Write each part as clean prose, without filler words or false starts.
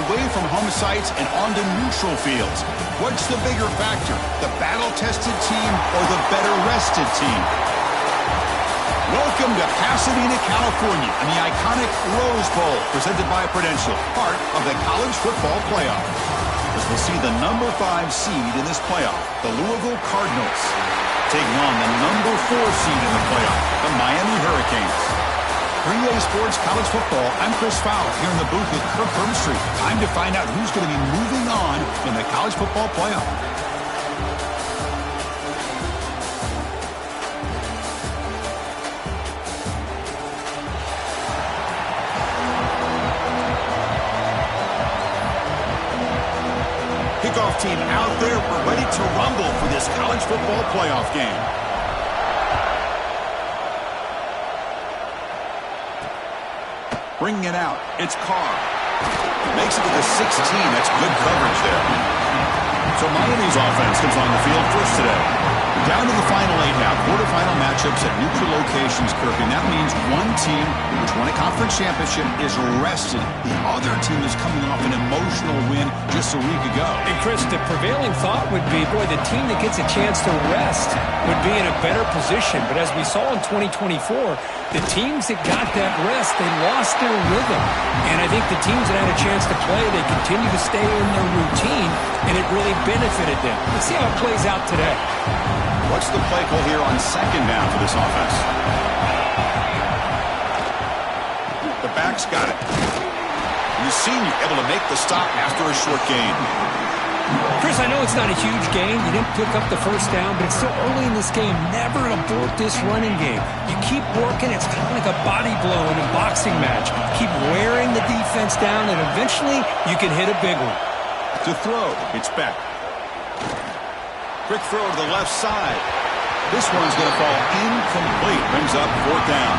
away from home sites and onto neutral fields. What's the bigger factor, the battle-tested team or the better-rested team? Welcome to Pasadena, California, and the iconic Rose Bowl, presented by Prudential, part of the College Football Playoff. As we'll see the number 5 seed in this playoff, the Louisville Cardinals, taking on the number 4 seed in the playoff, the Miami Hurricanes. 3A Sports College Football, I'm Chris Fowler, here in the booth with Kirk Herbstreit. Time to find out who's going to be moving on in the College Football Playoff. Kickoff team out there. We're ready to rumble for this college football playoff game. Bringing it out, it's Carr. Makes it to the 16. That's good coverage there. So Miami's offense comes on the field first today. Down to the final 8 now. Quarterfinal matchups at neutral locations, Kirk. And that means one team which won a conference championship is rested. The other team is coming off an emotional win just a week ago. And Chris, the prevailing thought would be, boy, the team that gets a chance to rest would be in a better position. But as we saw in 2024, the teams that got that rest, they lost their rhythm. And I think the teams that had a chance to play, they continue to stay in their routine, and it really benefited them. Let's see how it plays out today. What's the play call here on second down for this offense? The back's got it. You've seen you able to make the stop after a short gain. Chris, I know it's not a huge gain. You didn't pick up the first down, but it's still early in this game. Never abort this running game. You keep working. It's kind of like a body blow in a boxing match. Keep wearing the defense down, and eventually you can hit a big one. To throw, it's Beck. Quick throw to the left side. This one's going to fall incomplete. Brings up 4th down.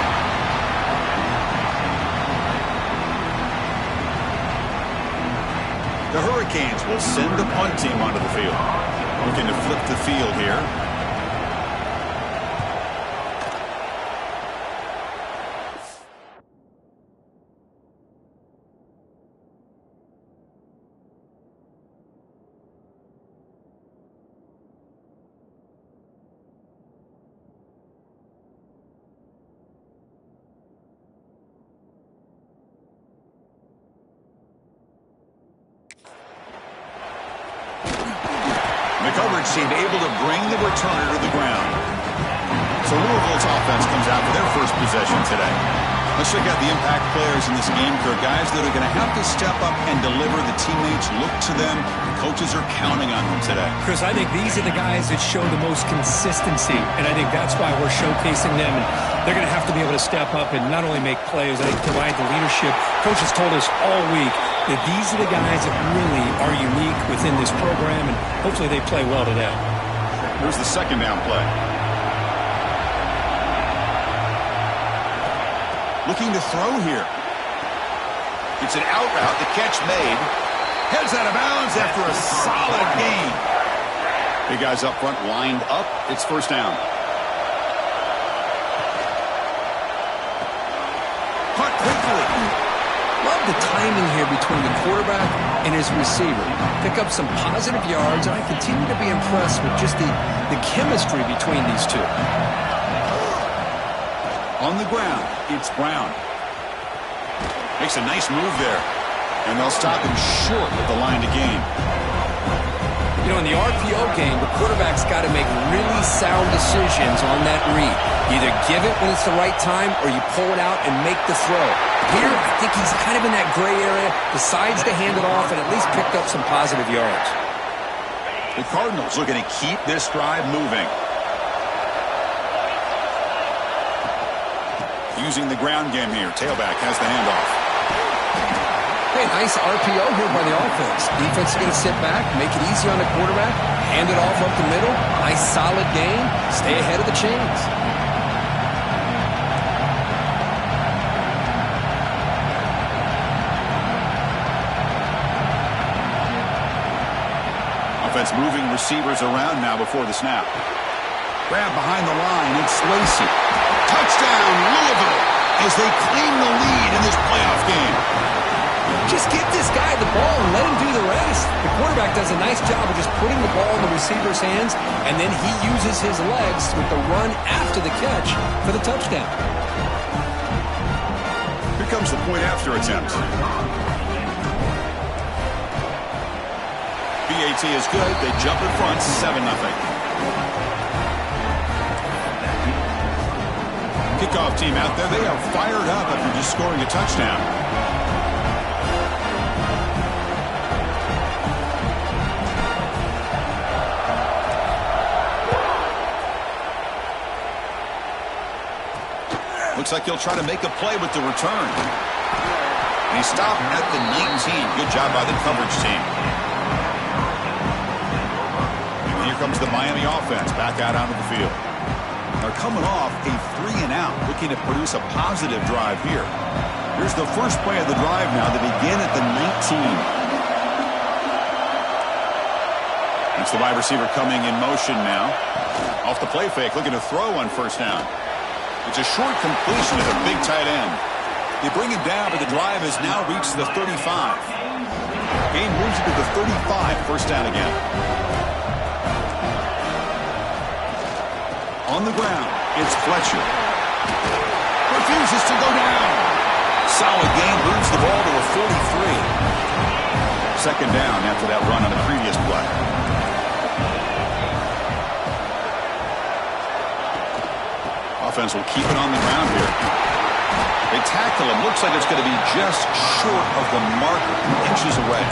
The Hurricanes will send the punt team onto the field. Looking to flip the field here. Coverage team able to bring the returner to the ground. So Louisville's offense comes out for their first possession today. Let's check out the impact players in this game, Kirk. Guys that are going to have to step up and deliver. The teammates look to them. The coaches are counting on them today. Chris, I think these are the guys that show the most consistency, and I think that's why we're showcasing them. And they're going to have to be able to step up and not only make plays, I think provide the leadership. Coaches told us all week that these are the guys that really are unique within this program, and hopefully they play well today. Here's the second down play. Looking to throw here. It's an out route. The catch made. Heads out of bounds after a solid gain. Big guys up front lined up. It's first down. Caught quickly. Love the timing here between the quarterback and his receiver. Pick up some positive yards, and I continue to be impressed with just the chemistry between these two. On the ground, it's Brown. Makes a nice move there. And they'll stop him short of the line to gain. You know, in the RPO game, the quarterback's got to make really sound decisions on that read. Either give it when it's the right time, or you pull it out and make the throw. Here, I think he's kind of in that gray area, decides to hand it off, and at least picked up some positive yards. The Cardinals are going to keep this drive moving. Using the ground game here. Tailback has the handoff. Hey, nice RPO here by the offense. Defense is going to sit back, make it easy on the quarterback, hand it off up the middle. Nice solid gain. Stay ahead of the chains. Offense moving receivers around now before the snap. Grab behind the line. It's Lacey. Touchdown, Louisville, as they claim the lead in this playoff game. Just get this guy the ball. does a nice job of just putting the ball in the receiver's hands, and then he uses his legs with the run after the catch for the touchdown. Here comes the point after attempt. BAT is good. They jump in front, 7-0. Kickoff team out there. They are fired up after just scoring a touchdown. Looks like he'll try to make a play with the return. And he stopped at the 19. Good job by the coverage team. And here comes the Miami offense back out onto the field. They're coming off a 3-and-out, looking to produce a positive drive here. Here's the first play of the drive now. They begin at the 19. It's the wide receiver coming in motion now. Off the play fake, looking to throw on first down. It's a short completion to the big tight end. They bring him down, but the drive has now reached the 35. Game moves into the 35, first down again. On the ground, it's Fletcher. Refuses to go down. Solid gain, moves the ball to the 43. Second down after that run on the previous play. Offense will keep it on the ground here. They tackle him. Looks like it's going to be just short of the mark, inches away.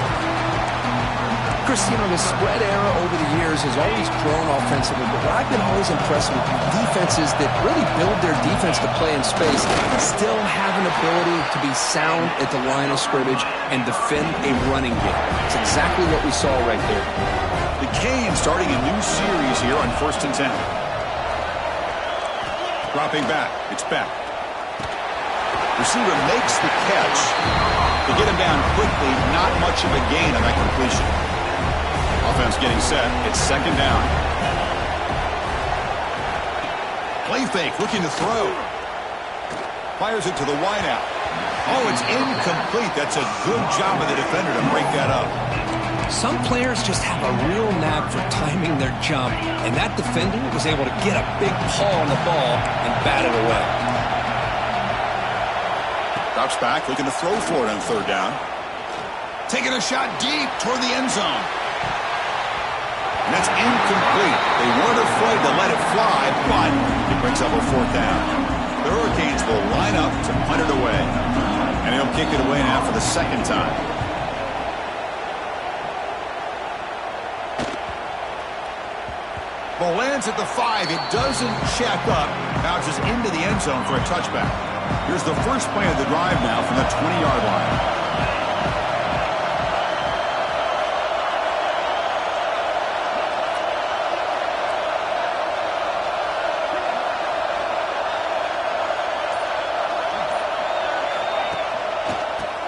Chris, you know, the spread era over the years has always grown offensively, but what I've been always impressed with defenses that really build their defense to play in space still have an ability to be sound at the line of scrimmage and defend a running game. It's exactly what we saw right there. The Canes starting a new series here on 1st and 10. Dropping back. It's Beck. Receiver makes the catch. They get him down quickly. Not much of a gain on that completion. Offense getting set. It's second down. Play fake. Looking to throw. Fires it to the wideout. Oh, it's incomplete. That's a good job of the defender to break that up. Some players just have a real knack for timing their jump, and that defender was able to get a big paw on the ball and bat it away. Drops back, looking to throw for it on third down. Taking a shot deep toward the end zone. And that's incomplete. They weren't afraid to let it fly, but it brings up a fourth down. The Hurricanes will line up to punt it away. And he'll kick it away now for the second time. Ball lands at the 5. It doesn't check up. Bounces into the end zone for a touchback. Here's the first play of the drive now from the 20-yard line.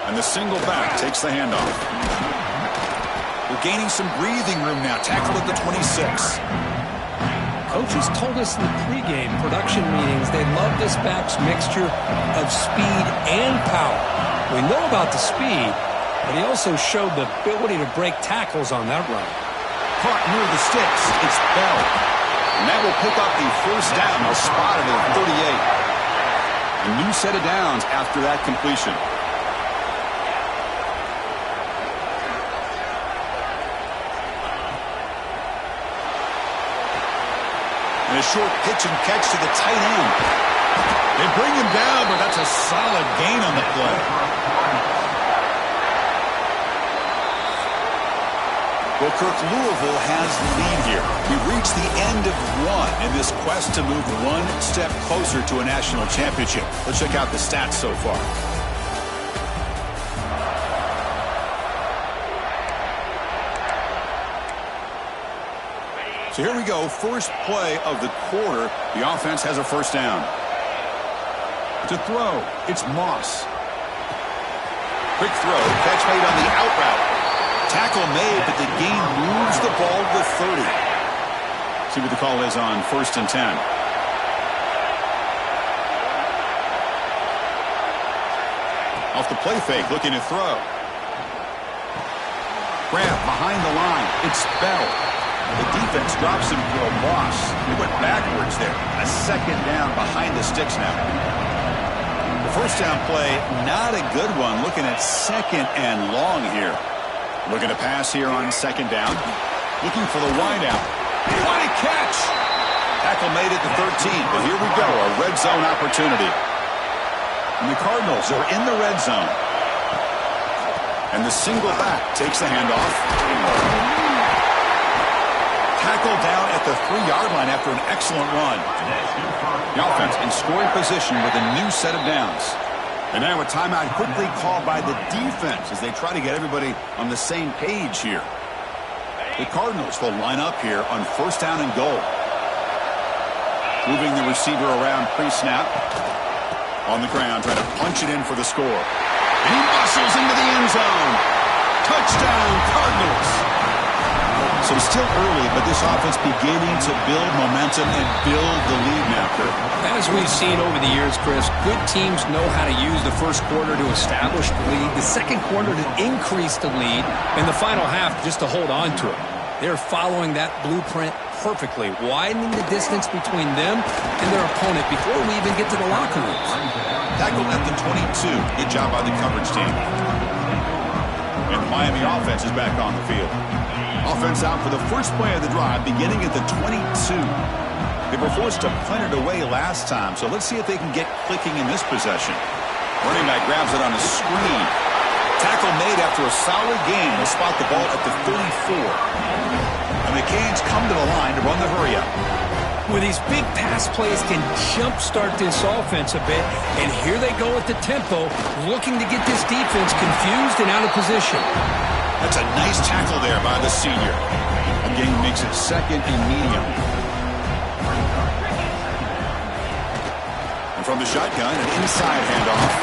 And the single back takes the handoff. We're gaining some breathing room now. Tackled at the 26. Coaches told us in the pregame production meetings they love this back's mixture of speed and power. We know about the speed, but he also showed the ability to break tackles on that run. Caught near the sticks. It's Bell. And that will pick up the first down. They'll spot it at 38. A new set of downs after that completion. And a short pitch and catch to the tight end. They bring him down, but that's a solid gain on the play. Well, Kirk, Louisville has the lead here. We've reached the end of one in this quest to move one step closer to a national championship. Let's check out the stats so far. So here we go, first play of the quarter. The offense has a first down. To throw, it's Moss. Quick throw, catch made on the out route. Tackle made, but the gain moves the ball to the 30. See what the call is on 1st and 10. Off the play fake, looking to throw. Grab behind the line. It's Bell. The defense drops him for a loss. They went backwards there. A second down behind the sticks now. The first down play, not a good one. Looking at second and long here. Looking to pass here on second down. Looking for the wideout. What a catch! Tackle made at the 13, but here we go, a red zone opportunity. And the Cardinals are in the red zone. And the single back takes the handoff. Tackled down at the 3-yard line after an excellent run. The offense in scoring position with a new set of downs. And now a timeout quickly called by the defense as they try to get everybody on the same page here. The Cardinals will line up here on first down and goal. Moving the receiver around pre-snap. On the ground, trying to punch it in for the score. And he muscles into the end zone. Touchdown, Cardinals. So it's still early, but this offense beginning to build momentum and build the lead now, Kurt. As we've seen over the years, Chris, good teams know how to use the first quarter to establish the lead, the second quarter to increase the lead, and the final half just to hold on to it. They're following that blueprint perfectly, widening the distance between them and their opponent before we even get to the locker rooms. Tackled at the 22. Good job by the coverage team. And the Miami offense is back on the field. Offense out for the first play of the drive, beginning at the 22. They were forced to punt it away last time, so let's see if they can get clicking in this possession. Running back grabs it on a screen. Tackle made after a solid game. They'll spot the ball at the 34. And the Canes come to the line to run the hurry-up. Well, these big pass plays can jumpstart this offense a bit, and here they go at the tempo, looking to get this defense confused and out of position. That's a nice tackle there by the senior. Again, makes it second and medium. And from the shotgun, an inside handoff.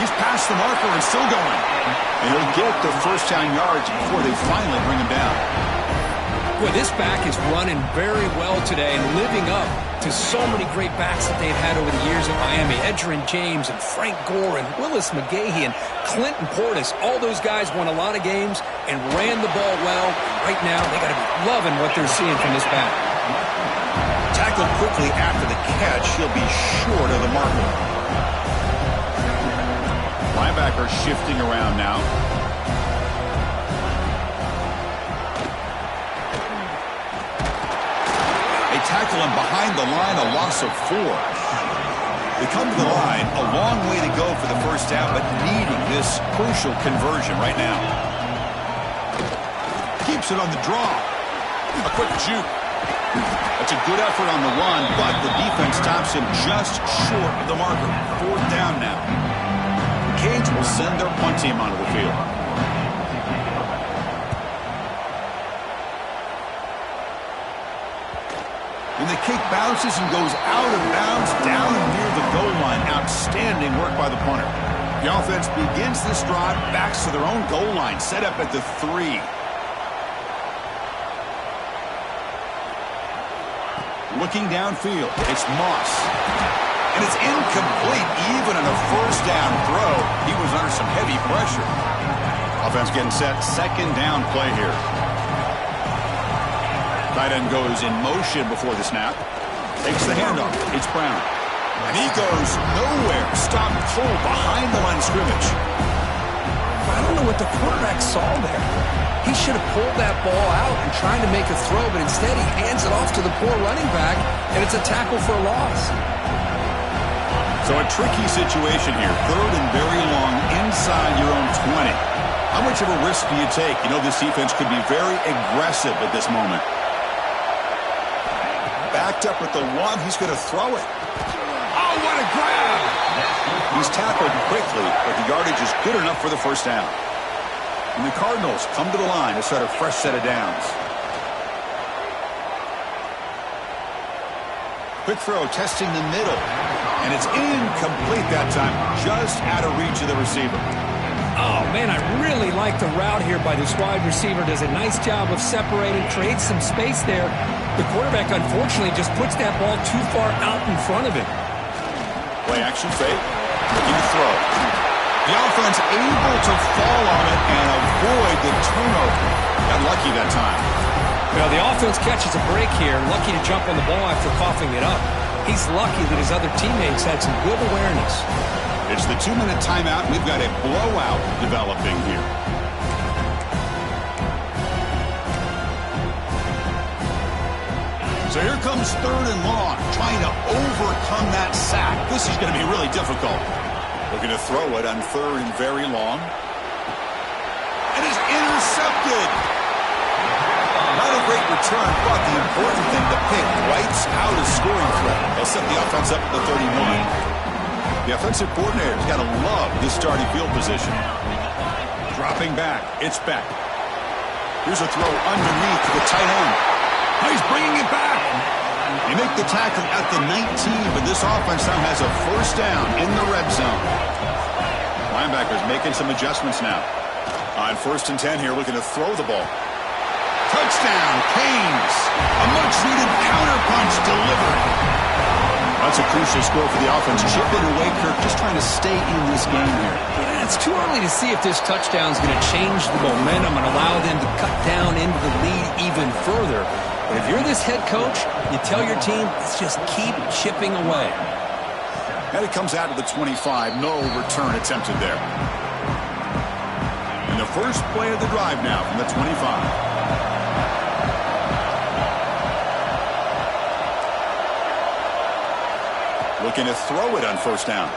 He's past the marker and still going. And he'll get the first down yards before they finally bring him down. Boy, this back is running very well today and living up to so many great backs that they've had over the years at Miami. Edgerrin James and Frank Gore and Willis McGahee and Clinton Portis. All those guys won a lot of games and ran the ball well. Right now, they got to be loving what they're seeing from this back. Tackled quickly after the catch. He'll be short of the marker. Linebacker shifting around now. Tackle him behind the line, a loss of 4. They come to the line, a long way to go for the first down, but needing this crucial conversion right now. Keeps it on the draw. A quick juke. That's a good effort on the run, but the defense stops him just short of the marker. 4th down now. The Canes will send their punt team onto the field. And the kick bounces and goes out of bounds down near the goal line. Outstanding work by the punter. The offense begins this drive, backs to their own goal line, set up at the 3. Looking downfield, it's Moss. And it's incomplete, even in a first down throw. He was under some heavy pressure. Offense getting set, second down play here. Tight end goes in motion before the snap. Takes the handoff. It's Brown. And he goes nowhere. Stopped cold behind the line of scrimmage. I don't know what the quarterback saw there. He should have pulled that ball out and tried to make a throw, but instead he hands it off to the poor running back, and it's a tackle for a loss. So a tricky situation here. 3rd and very long inside your own 20. How much of a risk do you take? You know this defense could be very aggressive at this moment. Backed up with the 1, he's going to throw it. Oh, what a grab! He's tackled quickly, but the yardage is good enough for the first down. And the Cardinals come to the line to set a fresh set of downs. Quick throw, testing the middle. And it's incomplete that time, just out of reach of the receiver. Oh, man, I really like the route here by this wide receiver. Does a nice job of separating, creates some space there. The quarterback, unfortunately, just puts that ball too far out in front of him. Play action fake. Looking to throw. The offense able to fall on it and avoid the turnover. Got lucky that time. Well, the offense catches a break here. Lucky to jump on the ball after coughing it up. He's lucky that his other teammates had some good awareness. It's the 2-minute timeout. We've got a blowout developing here. So here comes 3rd and long, trying to overcome that sack. This is going to be really difficult. Looking to throw it on 3rd and very long. And it's intercepted. Not a great return, but the important thing to pick wipes out a scoring threat. They'll set the offense up at the 31. The offensive coordinator's got to love this starting field position. Dropping back, it's Beck. Here's a throw underneath to the tight end. He's bringing it back. They make the tackle at the 19, but this offense now has a first down in the red zone. Linebackers making some adjustments now. On 1st and 10 here, looking to throw the ball. Touchdown, Canes. A much-needed counterpunch delivered. That's a crucial score for the offense. Chip it away, Kirk, just trying to stay in this game here. Yeah, it's too early to see if this touchdown is going to change the momentum and allow them to cut down into the lead even further. But if you're this head coach, you tell your team, let's just keep chipping away. And it comes out to the 25. No return attempted there. And the first play of the drive now from the 25. Looking to throw it on 1st down.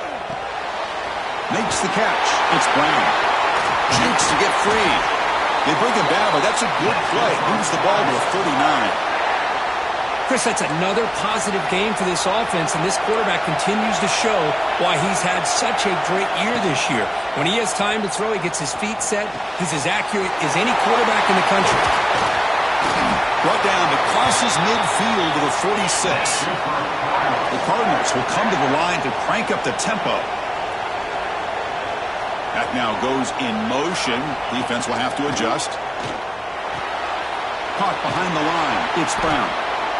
Makes the catch. It's Brown. Jukes to get free. They bring him down, but that's a good play. Moves the ball to a 39. Chris, that's another positive game for this offense, and this quarterback continues to show why he's had such a great year this year. When he has time to throw, he gets his feet set. He's as accurate as any quarterback in the country. Brought down, but crosses midfield to the 46. The Cardinals will come to the line to crank up the tempo. That now goes in motion. Defense will have to adjust. Caught behind the line. It's Brown.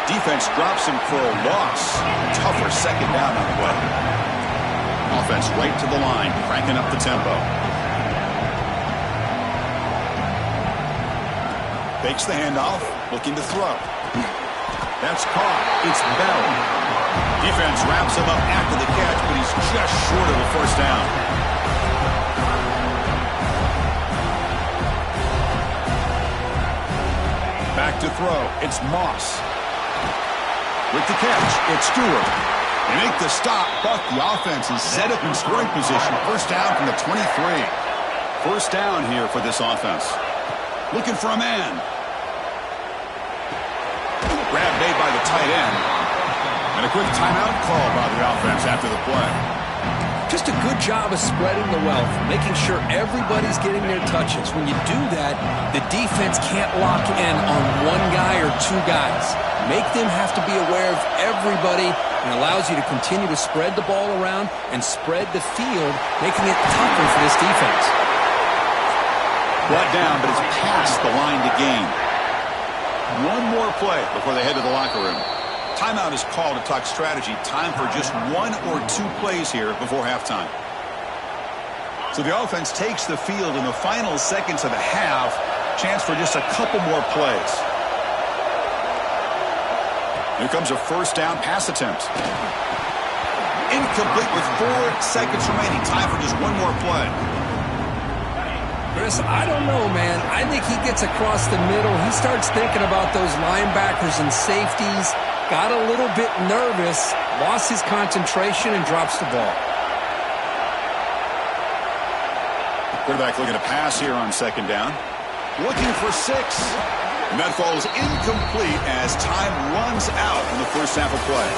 Defense drops him for a loss. Tougher second down on the way. Offense right to the line, cranking up the tempo. Fakes the handoff, looking to throw. That's caught. It's Bell. Defense wraps him up after the catch, but he's just short of a first down. Back to throw. It's Moss. With the catch, it's Stewart. They make the stop, but the offense is set up in scoring position. First down from the 23. First down here for this offense. Looking for a man. Grab made by the tight end. And a quick timeout call by the offense after the play. Just a good job of spreading the wealth, making sure everybody's getting their touches. When you do that, the defense can't lock in on one guy or two guys. Make them have to be aware of everybody, and allows you to continue to spread the ball around and spread the field, making it tougher for this defense. Brought down, but it's past the line to gain. One more play before they head to the locker room. Timeout is called to talk strategy. Time for just 1 or 2 plays here before halftime. So the offense takes the field in the final seconds of the half. Chance for just a couple more plays. Here comes a first down pass attempt. Incomplete with 4 seconds remaining. Time for just one more play. Chris, I don't know, man. I think he gets across the middle. He starts thinking about those linebackers and safeties. Got a little bit nervous, lost his concentration, and drops the ball. Quarterback looking to pass here on second down. Looking for 6. And that falls incomplete as time runs out in the first half of play.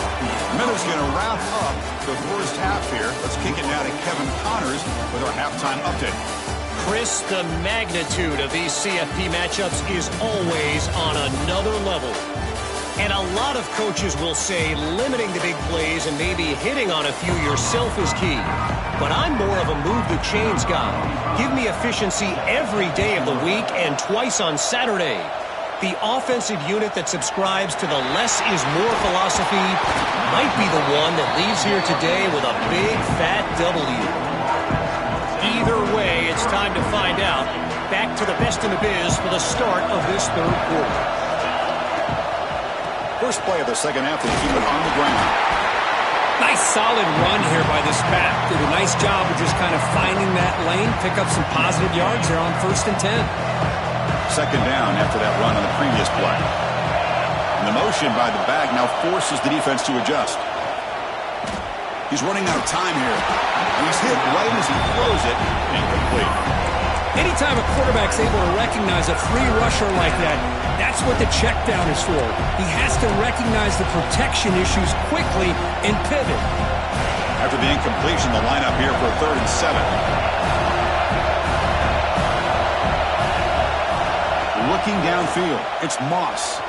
Miller's going to wrap up the first half here. Let's kick it now to Kevin Connors with our halftime update. Chris, the magnitude of these CFP matchups is always on another level. And a lot of coaches will say limiting the big plays and maybe hitting on a few yourself is key. But I'm more of a move the chains guy. Give me efficiency every day of the week and twice on Saturday. The offensive unit that subscribes to the less is more philosophy might be the one that leaves here today with a big fat W. Either way, it's time to find out. Back to the best in the biz for the start of this third quarter. First play of the second half, they keep it on the ground. Nice solid run here by this back. Did a nice job of just kind of finding that lane, pick up some positive yards there on 1st and 10. Second down after that run on the previous play. And the motion by the back now forces the defense to adjust. He's running out of time here. And he's hit right as he throws it. Incomplete. Anytime a quarterback's able to recognize a free rusher like that, that's what the check down is for. He has to recognize the protection issues quickly and pivot. After the incompletion, the lineup here for 3rd and 7. Looking downfield, it's Moss.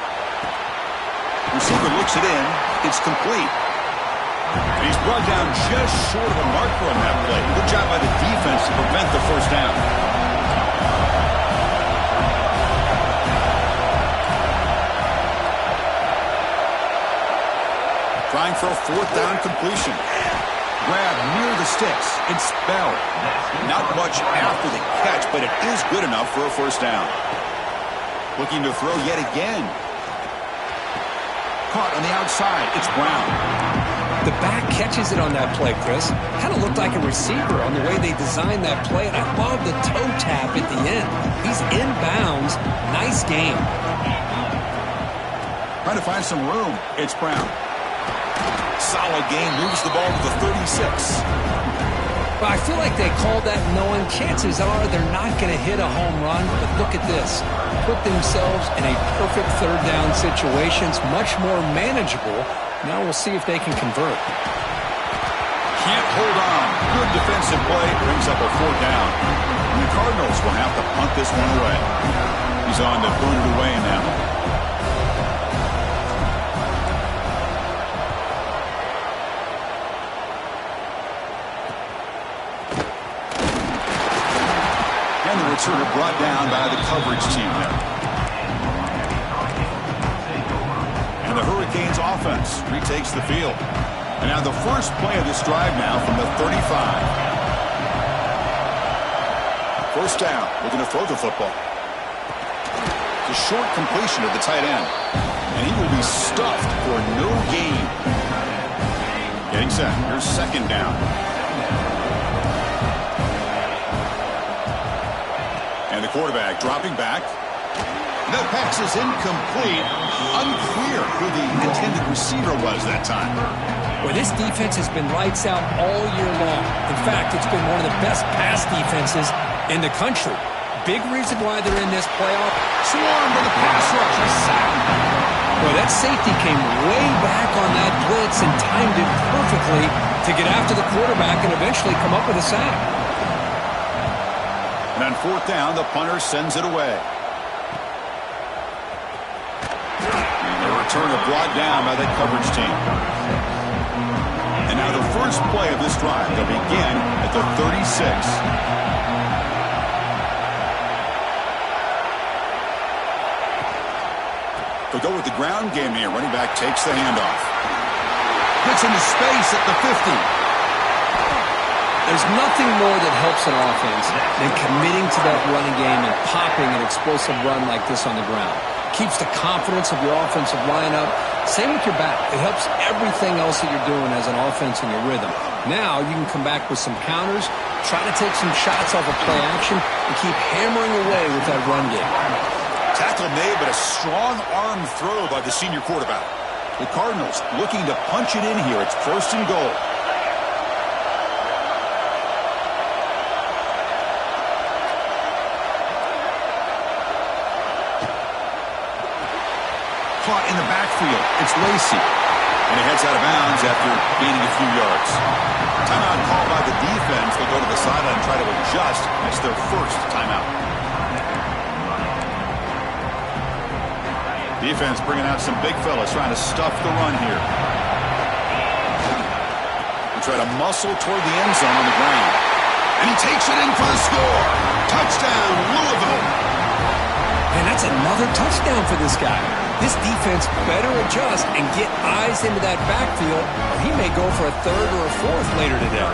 Receiver looks it in. It's complete. And he's brought down just short of a marker on that play. Good job by the defense to prevent the first down. Trying for a 4th down completion. Grab near the sticks. It's Bell. Not much after the catch, but it is good enough for a first down. Looking to throw yet again. Caught on the outside. It's Brown. The back catches it on that play, Chris. Kind of looked like a receiver on the way they designed that play, and I love the toe tap at the end. He's inbounds. Nice game. Trying to find some room. It's Brown. Solid game. Moves the ball to the 36. Well, I feel like they called that knowing chances are they're not going to hit a home run, but look at this. Put themselves in a perfect 3rd down situation. It's much more manageable. Now we'll see if they can convert. Can't hold on. Good defensive play. Brings up a 4th down. And the Cardinals will have to punt this one away. He's on to put it away now. And the returner brought down by the coverage team there. And the Hurricanes offense retakes the field. And now the first play of this drive now from the 35. First down, looking to throw the football. The short completion of the tight end. And he will be stuffed for no gain. Getting set. Here's 2nd down. And the quarterback dropping back. The pass is incomplete. Unclear who the intended receiver was that time. Well, this defense has been lights out all year long. In fact, it's been one of the best pass defenses in the country. Big reason why they're in this playoff. Swarm with a pass rush. A sack. Well, that safety came way back on that blitz and timed it perfectly to get after the quarterback and eventually come up with a sack. And on 4th down, the punter sends it away. And the returner brought down by that coverage team. And now the first play of this drive. They'll begin at the 36. They'll go with the ground game here. Running back takes the handoff. Gets into space at the 50. There's nothing more that helps an offense than committing to that running game and popping an explosive run like this on the ground. Keeps the confidence of your offensive lineup. Same with your back. It helps everything else that you're doing as an offense in your rhythm. Now you can come back with some counters, try to take some shots off of play action, and keep hammering away with that run game. Tackle made, but a strong arm throw by the senior quarterback. The Cardinals looking to punch it in here. It's 1st and goal. Caught in the backfield. It's Lacy. And he heads out of bounds after gaining a few yards. Timeout called by the defense. They'll go to the sideline and try to adjust. That's their first timeout. Defense bringing out some big fellas trying to stuff the run here. And try to muscle toward the end zone on the ground. And he takes it in for the score. Touchdown, Louisville. And that's another touchdown for this guy. This defense better adjust and get eyes into that backfield, or he may go for a 3rd or a 4th later today.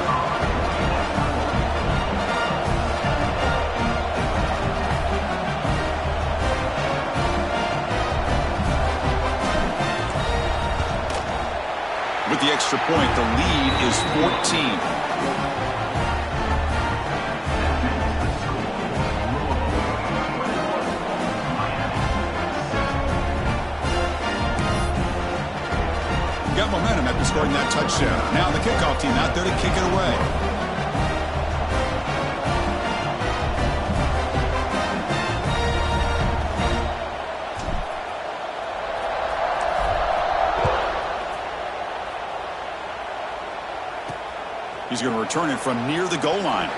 the extra point. The lead is 14. Got momentum after scoring that touchdown. Now the kickoff team out there to kick it away. He's going to return it from near the goal line.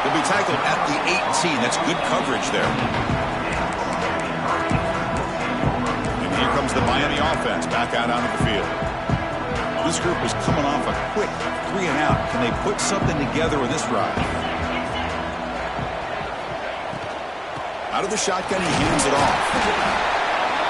He'll be tackled at the 18. That's good coverage there. And here comes the Miami offense back out onto the field. This group is coming off a quick 3 and out. Can they put something together in this drive? Out of the shotgun, he hands it off.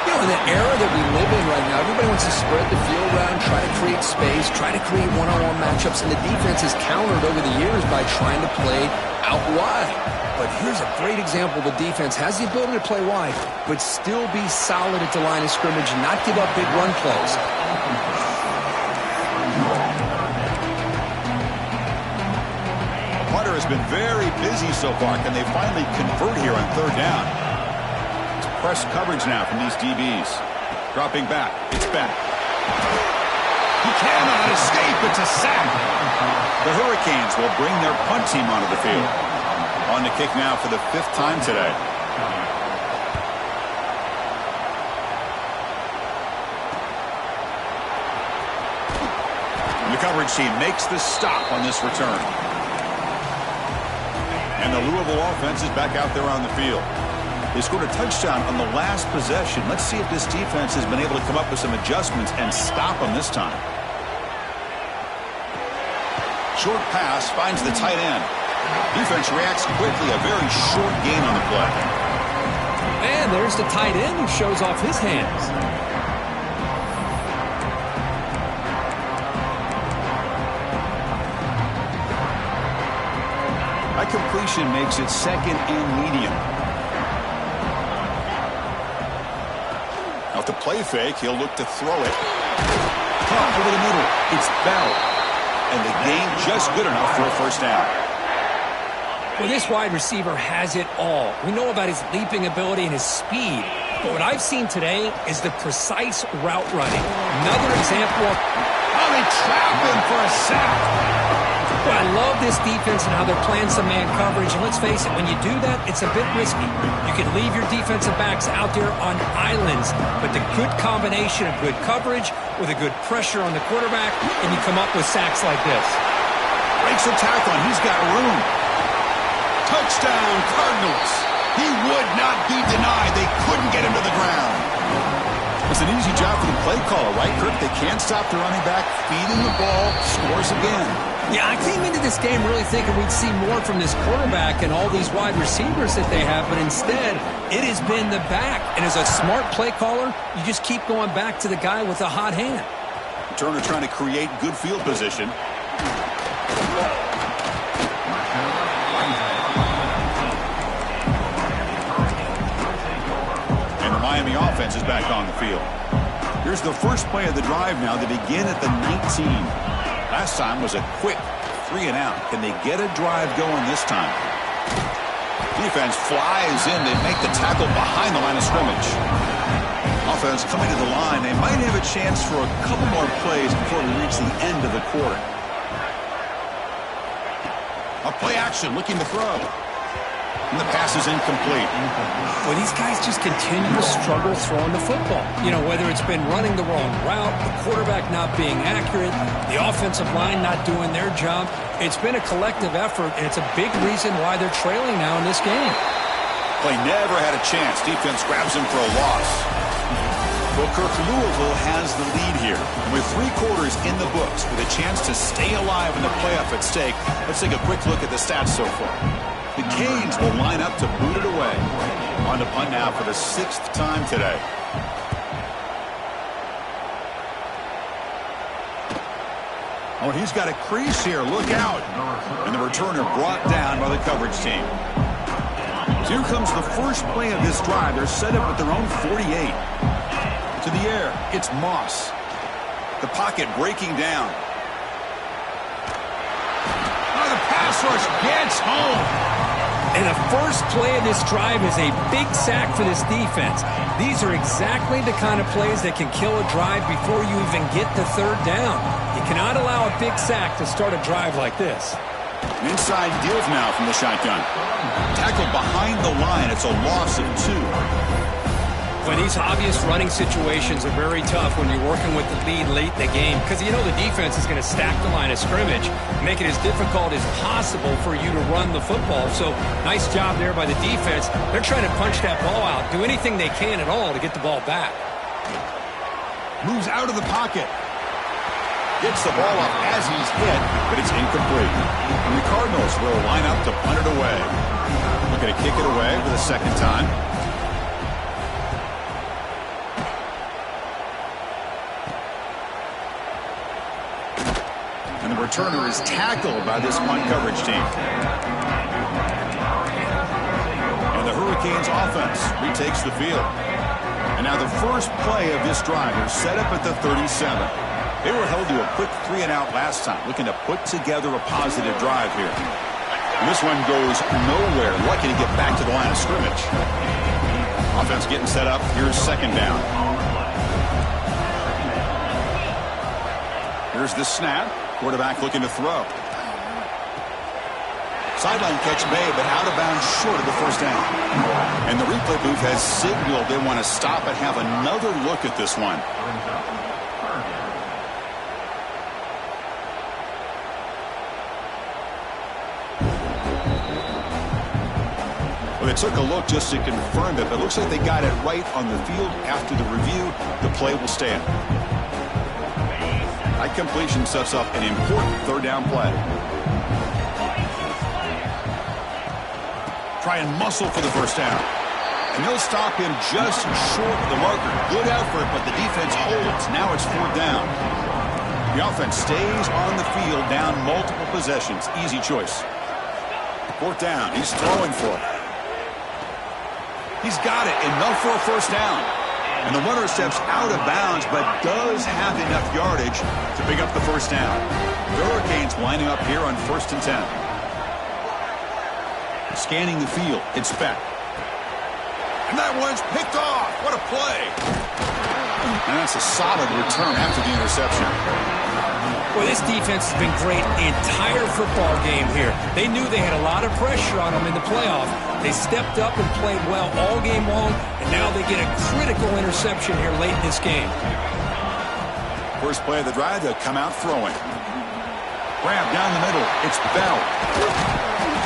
You know, in the era that we live in right now, everybody wants to spread the field around, try to create space, try to create one-on-one matchups, and the defense has countered over the years by trying to play out wide. But here's a great example. The defense has the ability to play wide, but still be solid at the line of scrimmage, not give up big run plays. Hunter has been very busy so far. Can they finally convert here on 3rd down? Press coverage now from these DBs. Dropping back. It's back. He cannot escape. It's a sack. The Hurricanes will bring their punt team onto the field. On the kick now for the 5th time today. The coverage team makes the stop on this return. And the Louisville offense is back out there on the field. They scored a touchdown on the last possession. Let's see if this defense has been able to come up with some adjustments and stop them this time. Short pass finds the tight end. Defense reacts quickly. A very short gain on the play. And there's the tight end who shows off his hands. That completion makes it 2nd and medium. Off the play fake, he'll look to throw it. Caught over the middle. It's Bell. And the gain just good enough for a 1st down. Well, this wide receiver has it all. We know about his leaping ability and his speed. But what I've seen today is the precise route running. Another example of... Oh, they trap him for a sack. Well, I love this defense and how they're playing some man coverage. And let's face it, when you do that, it's a bit risky. You can leave your defensive backs out there on islands. But the good combination of good coverage with a good pressure on the quarterback, and you come up with sacks like this. Breaks a tackle, and he's got room. Touchdown, Cardinals. He would not be denied. They couldn't get him to the ground. It's an easy job for the play caller, right, Kirk? They can't stop the running back, feeding the ball, scores again. Yeah, I came into this game really thinking we'd see more from this quarterback and all these wide receivers that they have, but instead, it has been the back. And as a smart play caller, you just keep going back to the guy with the hot hand. Turner trying to create good field position. And the Miami offense is back on the field. Here's the first play of the drive now. They begin at the 19. Last time was a quick 3 and out. Can they get a drive going this time? Defense flies in. They make the tackle behind the line of scrimmage. Offense coming to the line. They might have a chance for a couple more plays before we reach the end of the quarter. A play action, looking to throw. And the pass is incomplete. Well, these guys just continue to struggle throwing the football. You know, whether it's been running the wrong route, the quarterback not being accurate, the offensive line not doing their job. It's been a collective effort, and it's a big reason why they're trailing now in this game. Play never had a chance. Defense grabs him for a loss. Well, Kirk, Louisville has the lead here. And with 3 quarters in the books, with a chance to stay alive in the playoff at stake, let's take a quick look at the stats so far. The Canes will line up to boot it away. On to punt now for the 6th time today. Oh, he's got a crease here. Look out. And the returner brought down by the coverage team. So here comes the first play of this drive. They're set up at their own 48. To the air, it's Moss. The pocket breaking down. Oh, the pass rush gets home. And the first play of this drive is a big sack for this defense. These are exactly the kind of plays that can kill a drive before you even get the third down. You cannot allow a big sack to start a drive like this. Inside deals now from the shotgun. Tackled behind the line. It's a loss of 2. Well, these obvious running situations are very tough when you're working with the lead late in the game because you know the defense is going to stack the line of scrimmage, make it as difficult as possible for you to run the football. So nice job there by the defense. They're trying to punch that ball out, do anything they can at all to get the ball back. Moves out of the pocket. Gets the ball up as he's hit, but it's incomplete. And the Cardinals will line up to punt it away. Looking to kick it away for the second time. And the returner is tackled by this punt coverage team. And the Hurricanes offense retakes the field. And now the first play of this drive is set up at the 37. They were held to a quick 3-and-out last time, looking to put together a positive drive here. And this one goes nowhere. Lucky to get back to the line of scrimmage. Offense getting set up. Here's second down. Here's the snap. Quarterback looking to throw. Sideline catch made, but out of bounds short of the first down. And the replay booth has signaled they want to stop and have another look at this one. Well, they took a look just to confirm it, but it looks like they got it right on the field. After the review, the play will stand. That completion sets up an important third down play. Try and muscle for the first down. And they'll stop him just short of the marker. Good effort, but the defense holds. Now it's fourth down. The offense stays on the field, down multiple possessions. Easy choice. Fourth down. He's throwing for it. He's got it. Enough for a first down. And the runner steps out of bounds, but does have enough yardage to pick up the first down. The Hurricanes lining up here on 1st and 10. Scanning the field, it's Beck. And that one's picked off. What a play. And that's a solid return after the interception. Well, this defense has been great the entire football game here. They knew they had a lot of pressure on them in the playoff. They stepped up and played well all game long, and now they get a critical interception here late in this game. First play of the drive, they'll come out throwing. Grab down the middle. It's Bell.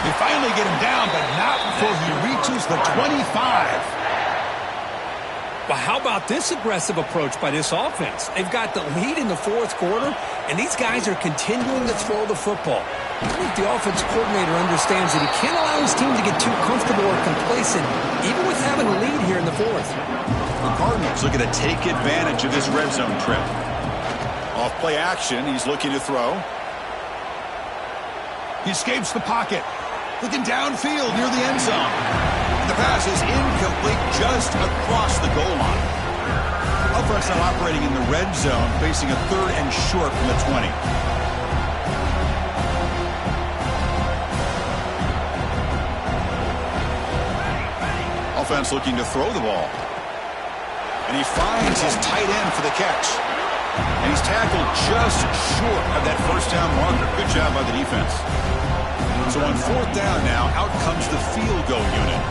They finally get him down, but not before he reaches the 25. But how about this aggressive approach by this offense? They've got the lead in the fourth quarter, and these guys are continuing to throw the football. I think the offense coordinator understands that he can't allow his team to get too comfortable or complacent, even with having a lead here in the fourth. The Cardinals looking to take advantage of this red zone trip. Off play action, he's looking to throw. He escapes the pocket. Looking downfield near the end zone. The pass is incomplete just across the goal line. Offense now operating in the red zone, facing a 3rd and short from the 20. Offense looking to throw the ball. And he finds his tight end for the catch. And he's tackled just short of that first down marker. Good job by the defense. So on fourth down now, out comes the field goal unit.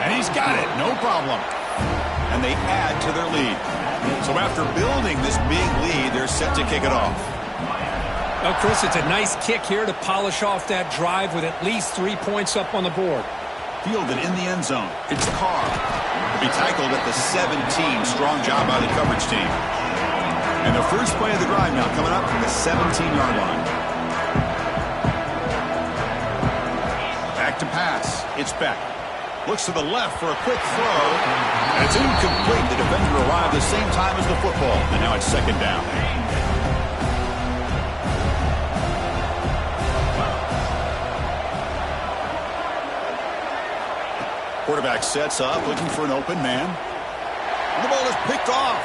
And he's got it, no problem. And they add to their lead. So after building this big lead, they're set to kick it off. Well, Chris, it's a nice kick here to polish off that drive with at least 3 points up on the board. Fielded in the end zone. It's Carr. He'll be tackled at the 17. Strong job by the coverage team. And the first play of the drive now coming up from the 17-yard line. Back to pass. It's Beck. Looks to the left for a quick throw. And it's incomplete. The defender arrived the same time as the football. And now it's second down. Quarterback sets up, looking for an open man. The ball is picked off.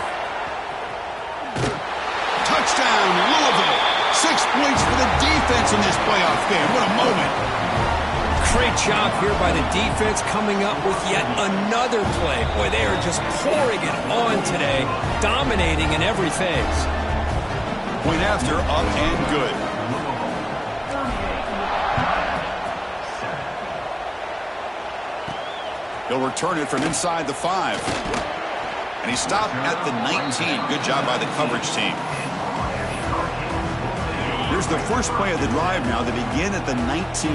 Touchdown, Louisville. 6 points for the defense in this playoff game. What a moment. Great job here by the defense coming up with yet another play. Boy, they are just pouring it on today, dominating in every phase. Point after, up and good. He'll return it from inside the 5. And he stopped at the 19. Good job by the coverage team. Here's the first play of the drive now. They begin at the 19.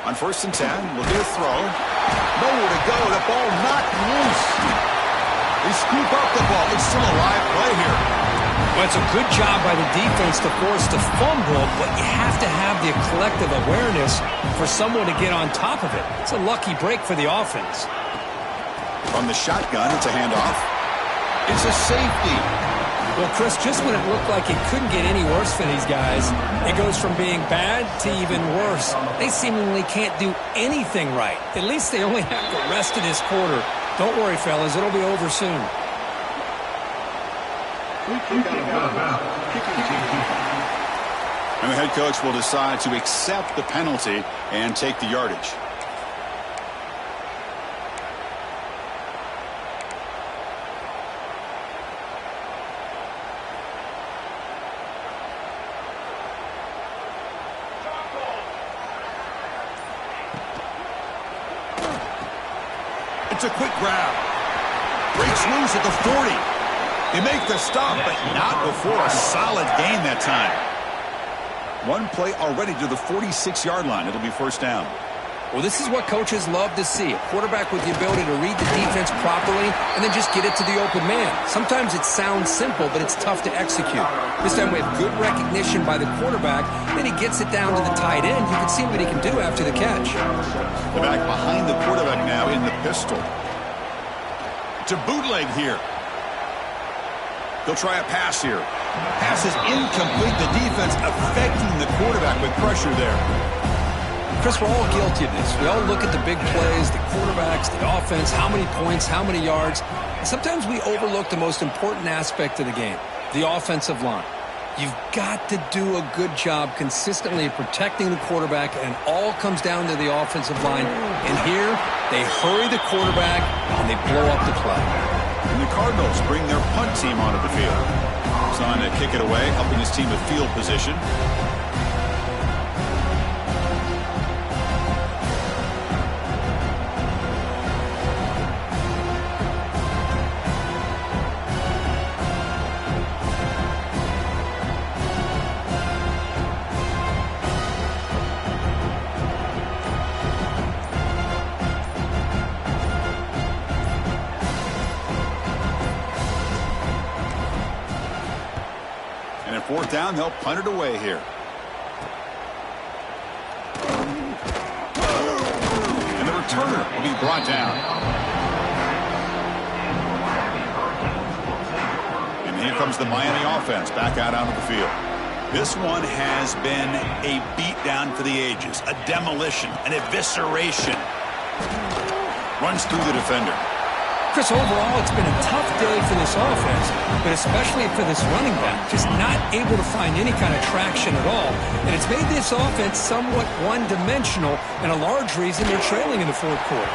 On 1st and 10, we'll get a throw. Nowhere to go. The ball not loose. They scoop up the ball. It's still a live play here. Well, it's a good job by the defense to force the fumble, but you have to have the collective awareness for someone to get on top of it. It's a lucky break for the offense. From the shotgun, it's a handoff. It's a safety. Well, Chris, just when it looked like it couldn't get any worse for these guys, it goes from being bad to even worse. They seemingly can't do anything right. At least they only have the rest of this quarter. Don't worry, fellas. It'll be over soon. And the head coach will decide to accept the penalty and take the yardage. It's a quick grab. Breaks loose at the 40. They make the stop, but not before a solid gain that time. One play already to the 46-yard line. It'll be first down. Well, this is what coaches love to see. A quarterback with the ability to read the defense properly and then just get it to the open man. Sometimes it sounds simple, but it's tough to execute. This time we have good recognition by the quarterback. Then he gets it down to the tight end. You can see what he can do after the catch. The back behind the quarterback now in the pistol. It's a bootleg here. They'll try a pass here. Pass is incomplete. The defense affecting the quarterback with pressure there. Chris, we're all guilty of this. We all look at the big plays, the quarterbacks, the offense, how many points, how many yards. And sometimes we overlook the most important aspect of the game, the offensive line. You've got to do a good job consistently protecting the quarterback, and it all comes down to the offensive line. And here, they hurry the quarterback, and they blow up the play. And the Cardinals bring their punt team onto the field. He's on to kick it away, helping his team with field position. Fourth down, they'll punt it away here. And the returner will be brought down. And here comes the Miami offense back out onto the field. This one has been a beatdown for the ages, a demolition, an evisceration. Runs through the defender. Chris, overall, it's been a tough day for this offense, but especially for this running back, just not able to find any kind of traction at all. And it's made this offense somewhat one-dimensional, and a large reason they're trailing in the fourth quarter.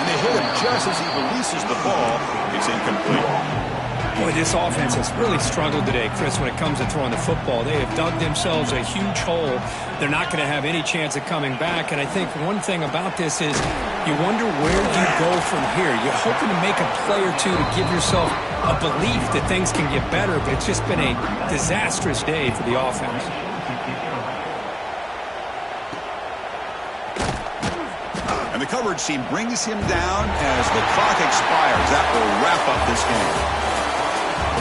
And they hit him just as he releases the ball. It's incomplete. Boy, this offense has really struggled today, Chris, when it comes to throwing the football. They have dug themselves a huge hole. They're not going to have any chance of coming back. And I think one thing about this is you wonder where you go from here. You're hoping to make a play or two to give yourself a belief that things can get better, but it's just been a disastrous day for the offense. And the coverage team brings him down as the clock expires. That will wrap up this game.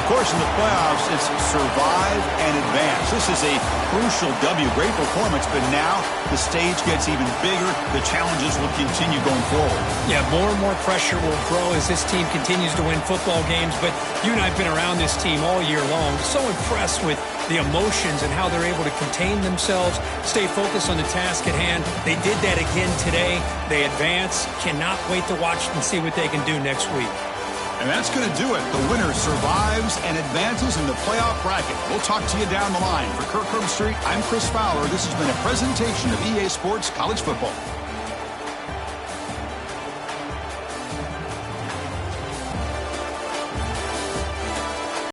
Of course, in the playoffs, it's survive and advance. This is a crucial W. Great performance, but now the stage gets even bigger. The challenges will continue going forward. Yeah, more and more pressure will grow as this team continues to win football games. But you and I have been around this team all year long. So impressed with the emotions and how they're able to contain themselves, stay focused on the task at hand. They did that again today. They advance. Cannot wait to watch and see what they can do next week. And that's going to do it. The winner survives and advances in the playoff bracket. We'll talk to you down the line. For Kirk Herbstreit, I'm Chris Fowler. This has been a presentation of EA Sports College Football.